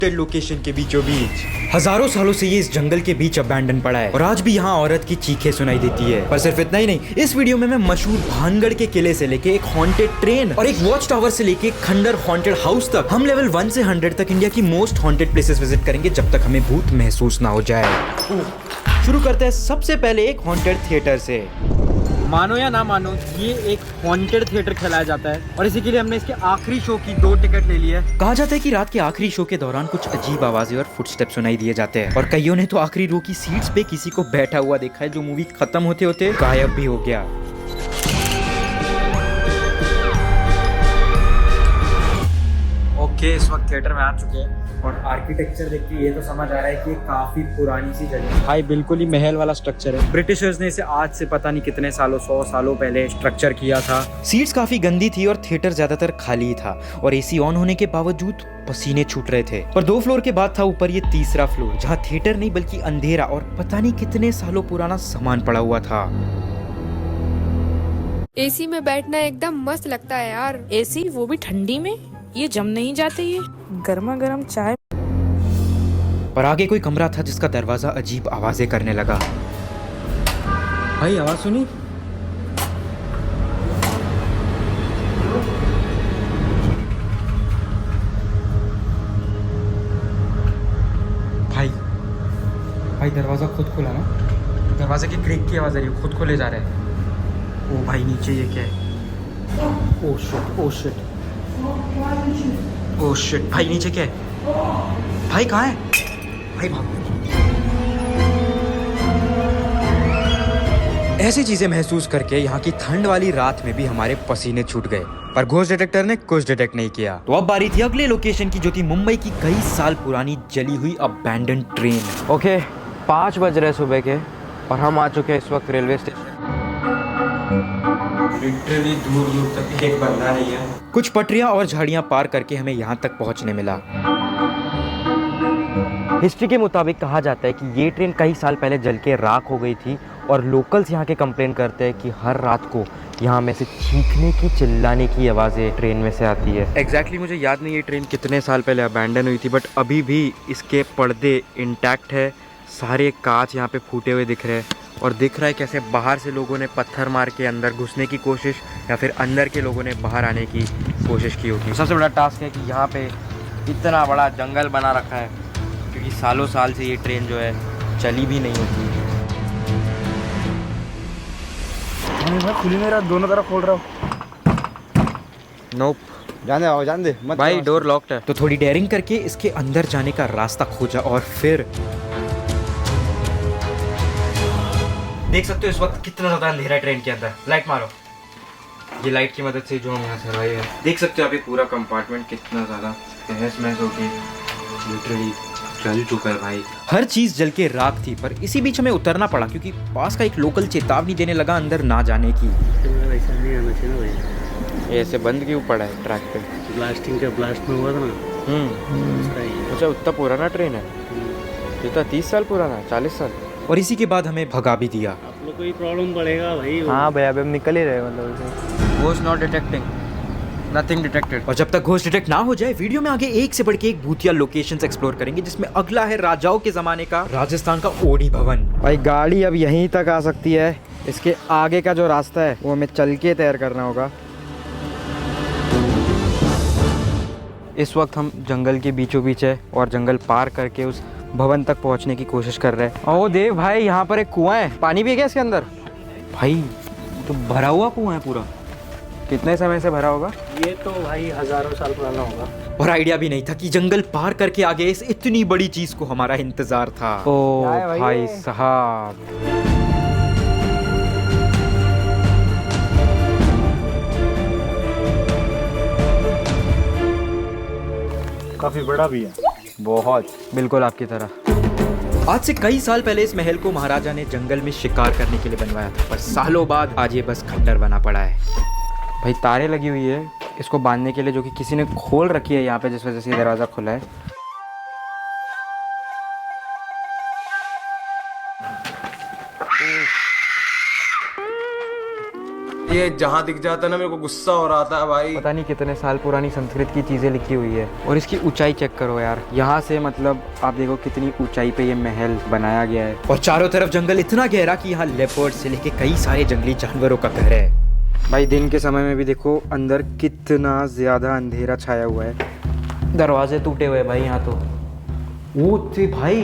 Location के बीचों बीच हजारों सालों से ये इस जंगल के बीच अबैंडन पड़ा है और आज भी यहाँ औरत की चीखें सुनाई देती है। पर सिर्फ इतना ही नहीं, इस वीडियो में मैं मशहूर भानगढ़ के किले से लेके एक हॉन्टेड ट्रेन और एक वॉच टावर से लेके एक खंडर हॉन्टेड हाउस तक हम लेवल 1 से 100 तक इंडिया की मोस्ट हॉन्टेड प्लेसेस विजिट करेंगे जब तक हमें भूत महसूस ना हो जाए। शुरू करते हैं सबसे पहले एक हॉन्टेड थिएटर से। मानो या ना मानो, ये एक हॉन्टेड थिएटर खिलाया जाता है और इसी के लिए हमने इसके आखिरी शो की 2 टिकट ले ली है। कहा जाता है कि रात के आखिरी शो के दौरान कुछ अजीब आवाजें और फुटस्टेप सुनाई दिए जाते हैं और कईयों ने तो आखिरी रो की सीट्स पे किसी को बैठा हुआ देखा है जो मूवी खत्म होते होते गायब भी हो गया। ओके, इस वक्त थिएटर में आ चुके हैं और आर्किटेक्चर देख के ये तो समझ आ रहा है कि काफी पुरानी सी जगह है भाई। बिल्कुल ही महल वाला स्ट्रक्चर है। ब्रिटिशर्स ने इसे आज से पता नहीं कितने सालों 100 सालों पहले स्ट्रक्चर किया था। सीट्स काफी गंदी थी और थिएटर ज्यादातर खाली था और एसी ऑन होने के बावजूद पसीने छूट रहे थे। पर 2 फ्लोर के बाद था ऊपर ये तीसरा फ्लोर जहाँ थिएटर नहीं बल्कि अंधेरा और पता नहीं कितने सालों पुराना सामान पड़ा हुआ था। एसी में बैठना एकदम मस्त लगता है यार। एसी वो भी ठंडी में, ये जम नहीं जाते। ये गर्मा गर्म चाय। पर आगे कोई कमरा था जिसका दरवाजा अजीब आवाजें करने लगा। भाई आवाज सुनी? भाई दरवाजा खुद खुला ना, दरवाजे की क्रेक की आवाज आ रही है, खुद खोले जा रहे हैं। ओ भाई नीचे ये क्या है? Oh shit, oh shit, oh shit. भाई नीचे क्या है? भाई कहाँ है? भाई भाग। ऐसी चीजें महसूस करके यहाँ की ठंड वाली रात में भी हमारे पसीने छूट गए, पर घोस्ट डिटेक्टर ने कुछ डिटेक्ट नहीं किया। तो अब बारी थी अगले लोकेशन की जो थी मुंबई की कई साल पुरानी जली हुई अबैंडन ट्रेन। ओके, 5 बज रहे सुबह के और हम आ चुके हैं इस वक्त रेलवे स्टेशन। लिटरली दूर दूर तक एक बंदा नहीं है। कुछ पटरियां और झाड़ियां पार करके हमें यहाँ तक पहुँचने मिला। हिस्ट्री के मुताबिक कहा जाता है कि ये ट्रेन कई साल पहले जल के राख हो गई थी और लोकल्स यहाँ के कंप्लेन करते हैं कि हर रात को यहाँ में से चीखने की, चिल्लाने की आवाज़ें ट्रेन में से आती है। एग्जैक्टली मुझे याद नहीं ये ट्रेन कितने साल पहले अबैंडन हुई थी, बट अभी भी इसके पर्दे इंटैक्ट है। सारे कांच यहाँ पे फूटे हुए दिख रहे हैं और दिख रहा है कैसे बाहर से लोगों ने पत्थर मार के अंदर घुसने की कोशिश या फिर अंदर के लोगों ने बाहर आने की कोशिश की होगी। सबसे बड़ा टास्क है कि यहाँ पे इतना बड़ा जंगल बना रखा है क्योंकि सालों साल से ये ट्रेन जो है चली भी नहीं होती। मैं खुली मेरा दोनों तरफ खोल रहा हूँ। नोप, जान दे मत भाई डोर लॉक्ड है। तो थोड़ी डेयरिंग करके इसके अंदर जाने का रास्ता खोजा और फिर देख सकते हो इस वक्त कितना ज़्यादा अंधेरा है ट्रेन के अंदर। लाइट मारो। ये लाइट की मदद से जो हम यहाँ सर्वाइव है, देख सकते हो अभी पूरा कंपार्टमेंट कितना ज़्यादा तहस महस होके लिटरली जल चुका है भाई। हर चीज़ जल के राख थी, पर इसी बीच हमें उतरना पड़ा क्योंकि पास का एक लोकल चेतावनी देने लगा अंदर ना जाने की। ऐसा नहीं आना चाहिए ना भाई। ये ऐसे बंद क्यों पड़ा है ट्रैक पे? ब्लास्टिंग का ब्लास्ट में हुआ था ना। अच्छा, उतना पुराना ट्रेन है? कितना 30 साल पुराना, 40 साल? और इसी के बाद हमें भगा भी दिया। आप लोग को ही प्रॉब्लम पड़ेगा भाई। हाँ भैया, अभी हम निकल ही रहे मतलब। Ghost not detecting, nothing detected. और जब तक घोस्ट डिटेक्ट ना हो जाए, वीडियो में आगे एक से बढ़ के एक भूतिया लोकेशंस एक्सप्लोर करेंगे, जिसमें अगला है राजाओं के जमाने का राजस्थान का ओडी भवन। भाई गाड़ी अब यहीं तक आ सकती है, इसके आगे का जो रास्ता है वो हमें चल के तैयार करना होगा। इस वक्त हम जंगल के बीचों बीच है और जंगल पार करके उस भवन तक पहुंचने की कोशिश कर रहे हैं। ओ देव भाई, यहाँ पर एक कुआं है, पानी भी है क्या इसके अंदर? भाई तो भरा हुआ कुआं है पूरा। कितने समय से भरा होगा? ये तो भाई हजारों साल पुराना होगा। और आइडिया भी नहीं था कि जंगल पार करके आगे इस इतनी बड़ी चीज को हमारा इंतजार था। ओ भाई साहब, काफी बड़ा भी है। बहुत, बिल्कुल आपकी तरह। आज से कई साल पहले इस महल को महाराजा ने जंगल में शिकार करने के लिए बनवाया था, पर सालों बाद आज ये बस खंडर बना पड़ा है। भाई तारे लगी हुई है इसको बांधने के लिए, जो कि किसी ने खोल रखी है यहाँ पे, जिस वजह से ये दरवाज़ा खुला है। ये जहाँ दिख जाता है ना मेरे को गुस्सा हो रहा था भाई। पता नहीं कितने साल पुरानी संस्कृत की चीज़ें लिखी हुई है। और इसकी ऊंचाई चेक करो यार, यहाँ से मतलब आप देखो कितनी ऊंचाई पे ये महल बनाया गया है। और चारों तरफ जंगल इतना गहरा कि यहाँ लेपर्ड से लेके कई सारे जंगली जानवरों का घर है। भाई दिन के समय में भी देखो अंदर कितना ज़्यादा अंधेरा छाया हुआ है। दरवाजे टूटे हुए भाई यहाँ तो। वो थे भाई,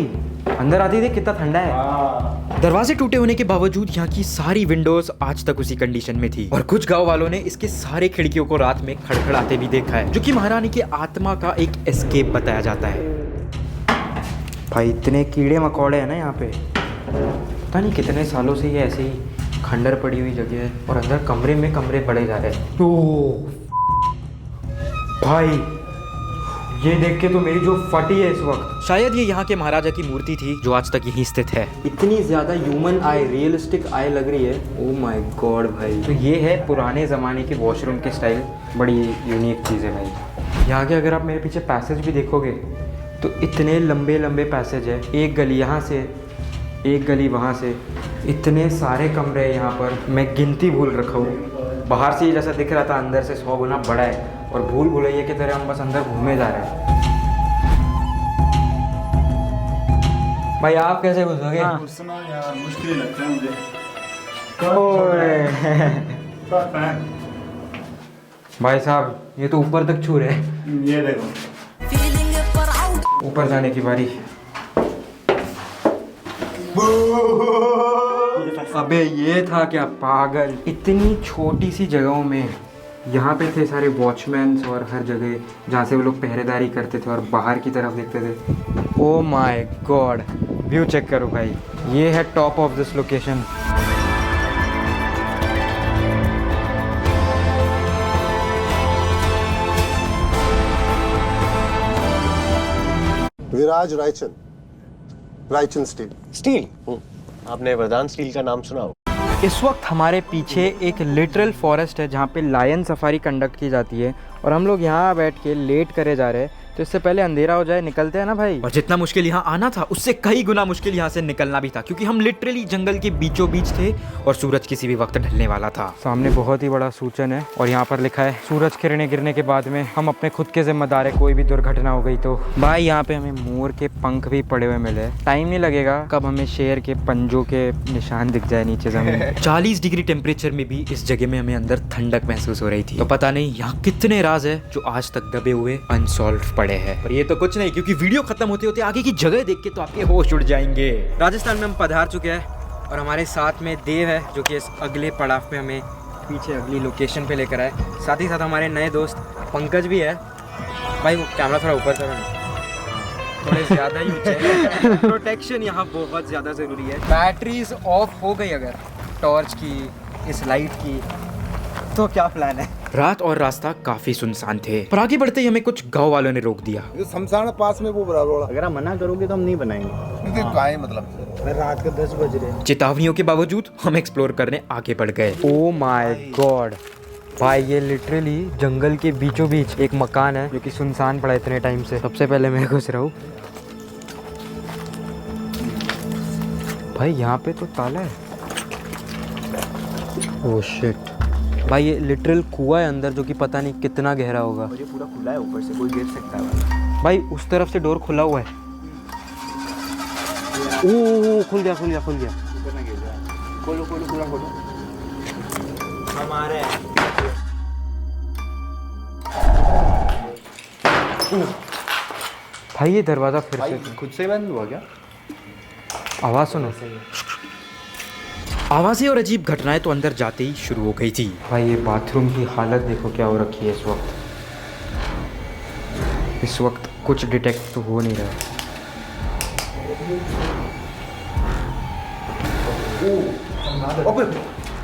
अंदर आती थी कितना ठंडा है। दरवाजे टूटे होने के बावजूद यहाँ की सारी विंडोज आज तक उसी कंडीशन में थी। और कुछ गांव वालों ने इसके सारे खिड़कियों को रात में खड़खड़ाते भी देखा है, जो कि महारानी की आत्मा का एक एस्केप बताया जाता है। भाई इतने कीड़े मकोड़े हैं ना यहाँ पे, पता नहीं कितने सालों से ये ऐसे ही खंडर पड़ी हुई जगह है। और अंदर कमरे में कमरे बढ़े जा रहे हैं। ओह भाई, ये देख के तो मेरी जो फटी है इस वक्त। शायद ये यहाँ के महाराजा की मूर्ति थी जो आज तक यहीं स्थित है। इतनी ज़्यादा ह्यूमन आई, रियलिस्टिक आई लग रही है। ओह माय गॉड भाई। तो ये है पुराने ज़माने के वॉशरूम के स्टाइल, बड़ी यूनिक चीज़ है भाई। यहाँ के अगर आप मेरे पीछे पैसेज भी देखोगे तो इतने लंबे लंबे पैसेज है। एक गली यहाँ से, एक गली वहाँ से, इतने सारे कमरे हैं यहाँ पर। मैं गिनती भूल रखा हूँ। बाहर से जैसा दिख रहा था अंदर से 100 गुना बड़ा है। और भूल भुलैया की तरह हम बस अंदर घूमे जा रहे हैं। भाई आप कैसे घुसोगे? घुसना यार मुश्किल लगता है मुझे। भाई साहब ये तो ऊपर तक छू रहे हैं। ये देखो, ऊपर जाने की बारी। अबे ये था क्या पागल। इतनी छोटी सी जगहों में यहाँ पे थे सारे वॉचमैन और हर जगह जहाँ से वो लोग पहरेदारी करते थे और बाहर की तरफ देखते थे। Oh my God, view check करो भाई। ये है top of this location. Viraj Raichand, Raichand steel. Steel? आपने वरदान स्टील का नाम सुना हो? इस वक्त हमारे पीछे एक लिटरल फॉरेस्ट है जहाँ पे लायन सफारी कंडक्ट की जाती है। और हम लोग यहाँ बैठ के लेट करे जा रहे हैं। तो इससे पहले अंधेरा हो जाए निकलते हैं ना भाई। और जितना मुश्किल यहाँ आना था उससे कई गुना मुश्किल यहाँ से निकलना भी था, क्योंकि हम लिटरली जंगल के बीचों बीच थे और सूरज किसी भी वक्त ढलने वाला था। सामने बहुत ही बड़ा सूचन है और यहाँ पर लिखा है सूरज किरणें गिरने के बाद में हम अपने खुद के जिम्मेदार है, कोई भी दुर्घटना हो गई तो। भाई यहाँ पे हमें मोर के पंख भी पड़े हुए मिले। टाइम नहीं लगेगा कब हमें शेर के पंजों के निशान दिख जाए नीचे जमीन। 40 डिग्री टेम्परेचर में भी इस जगह में हमें अंदर ठंडक महसूस हो रही थी। तो पता नहीं यहाँ कितने राज है जो आज तक दबे हुए अनसॉल्व पड़े हैं। और ये तो कुछ नहीं, क्योंकि वीडियो खत्म होते होते आगे की जगह देख के तो आपके होश उड़ जाएंगे। राजस्थान में हम पधार चुके हैं और हमारे साथ में देव है जो कि इस अगले पड़ाव पे हमें पीछे अगली लोकेशन पे लेकर आए। साथ ही साथ हमारे नए दोस्त पंकज भी है। भाई वो कैमरा थोड़ा ऊपर करो ना, थोड़े ज़्यादा ही ऊंचे। प्रोटेक्शन यहाँ बहुत ज़्यादा ज़रूरी है। बैटरीज ऑफ हो गई अगर टॉर्च की, इस लाइट की, तो क्या प्लान है? रात और रास्ता काफी सुनसान थे, पर आगे बढ़ते ही हमें कुछ गांव वालों ने रोक दिया। शमशान पास में वो बराबर। अगर आप मना करोगे तो हम नहीं बनाएंगे। मतलब रात के 10 बज रहे हैं। चेतावनियों के बावजूद हम एक्सप्लोर करने आगे बढ़ गए। ओ माय गॉड भाई, ये लिटरली जंगल के बीचों बीच एक मकान है जो कि सुनसान पड़ा इतने टाइम से। सबसे पहले मैं घुस रहा हूँ। भाई यहाँ पे तो ताला है। ओह शिट भाई, ये लिटरल कुआं है अंदर जो कि पता नहीं कितना गहरा होगा। और ये पूरा खुला है, ऊपर से कोई गिर सकता है। भाई उस तरफ से डोर खुला हुआ है। ओह खुल गया खुल गया खुल गया। खोलो खोलो पूरा खोलो। हमारे भाई ये दरवाजा फिर से खुद से बंद हुआ क्या? आवाज़ सुनो। आवाजें और अजीब घटनाएं तो अंदर जाते ही शुरू हो गई थी। भाई ये बाथरूम की हालत देखो क्या हो रखी है इस वक्त। इस वक्त कुछ डिटेक्ट तो हो नहीं रहा है।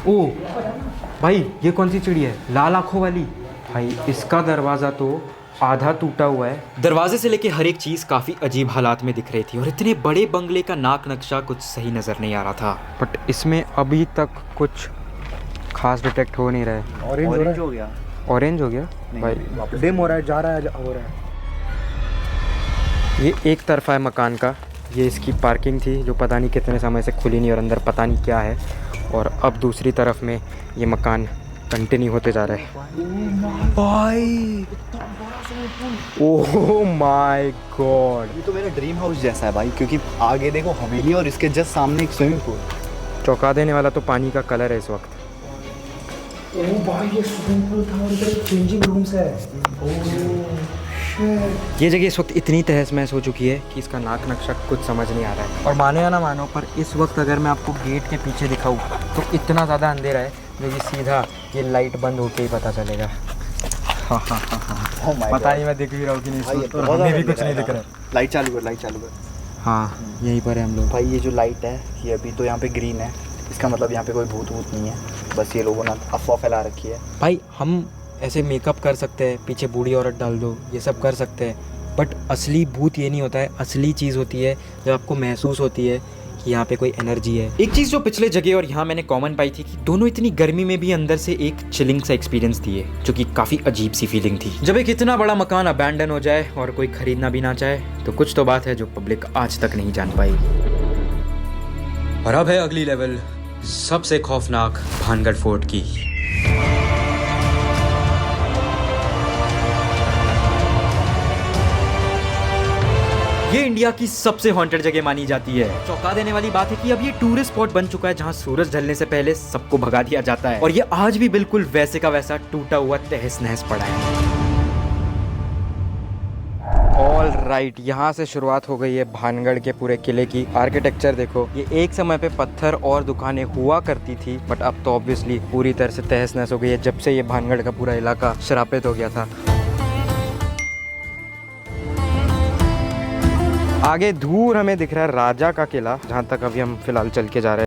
ओह भाई ये कौन सी चिड़ी है? लाल आंखों वाली। भाई इसका दरवाज़ा तो आधा टूटा हुआ है। दरवाजे से लेके हर एक चीज काफी अजीब हालात में दिख रही थी और इतने बड़े बंगले का नाक नक्शा कुछ सही नजर नहीं आ रहा था। बट इसमें अभी तक कुछ खास डिटेक्ट हो नहीं रहा है। ऑरेंज हो गया। ऑरेंज हो गया भाई, डिम हो रहा है, जा रहा है, हो रहा है। ये एक तरफा है मकान का। ये इसकी पार्किंग थी जो पता नहीं कितने समय से खुली नहीं और अंदर पता नहीं क्या है। और अब दूसरी तरफ में ये मकान कंटिन्यू होते जा रहा है भाई। ओह माय गॉड, ये तो मेरा ड्रीम हाउस जैसा है भाई, क्योंकि आगे देखो हवेली और इसके जस्ट सामने एक स्विमिंग पूल। चौंका देने वाला तो पानी का कलर है इस वक्त। ये जगह इस वक्त इतनी तहस महस हो चुकी है कि इसका नाक नक्शा कुछ समझ नहीं आ रहा है। और माने या ना मानो, पर इस वक्त अगर मैं आपको गेट के पीछे दिखाऊं तो इतना ज़्यादा अंधेरा है जो कि सीधा ये लाइट बंद होके ही पता चलेगा। पता नहीं मैं दिख भी रहा हूँ कि नहीं, हमें भी कुछ नहीं दिख रहा है। लाइट चालू कर, लाइट चालू कर। हाँ यहीं पर है हम लोग। भाई ये जो लाइट है ये अभी तो यहाँ पे ग्रीन है, इसका मतलब यहाँ पे कोई भूत वूत नहीं है, बस ये लोगों ने अफवाह फैला रखी है। भाई हम ऐसे मेकअप कर सकते हैं, पीछे बूढ़ी औरत डाल दो, ये सब कर सकते हैं, बट असली भूत ये नहीं होता है। असली चीज़ होती है जब आपको महसूस होती है कि यहाँ पे कोई एनर्जी है। एक चीज़ जो पिछले जगह और यहाँ मैंने कॉमन पाई थी कि दोनों इतनी गर्मी में भी अंदर से एक चिलिंग सा एक्सपीरियंस दिए, जो कि काफ़ी अजीब सी फीलिंग थी। जब एक इतना बड़ा मकान अबैंडन हो जाए और कोई खरीदना भी ना चाहे तो कुछ तो बात है जो पब्लिक आज तक नहीं जान पाई। और अब है अगली लेवल, सबसे खौफनाक भानगढ़ फोर्ट की। ये इंडिया की सबसे हॉन्टेड जगह मानी जाती है। चौंका देने वाली बात है कि अब ये टूरिस्ट स्पॉट बन चुका है जहां सूरज ढलने से पहले सबको भगा दिया जाता है, और ये आज भी बिल्कुल वैसे का वैसा टूटा हुआ तहस नहस पड़ा है। ऑल राइट, यहाँ से शुरुआत हो गई है भानगढ़ के पूरे किले की। आर्किटेक्चर देखो, ये एक समय पे पत्थर और दुकानें हुआ करती थी, बट अब तो ऑब्वियसली पूरी तरह से तहस नहस हो गई है जब से ये भानगढ़ का पूरा इलाका श्रापित हो गया था। आगे दूर हमें दिख रहा है राजा का किला, जहाँ तक अभी हम फिलहाल चल के जा रहे हैं।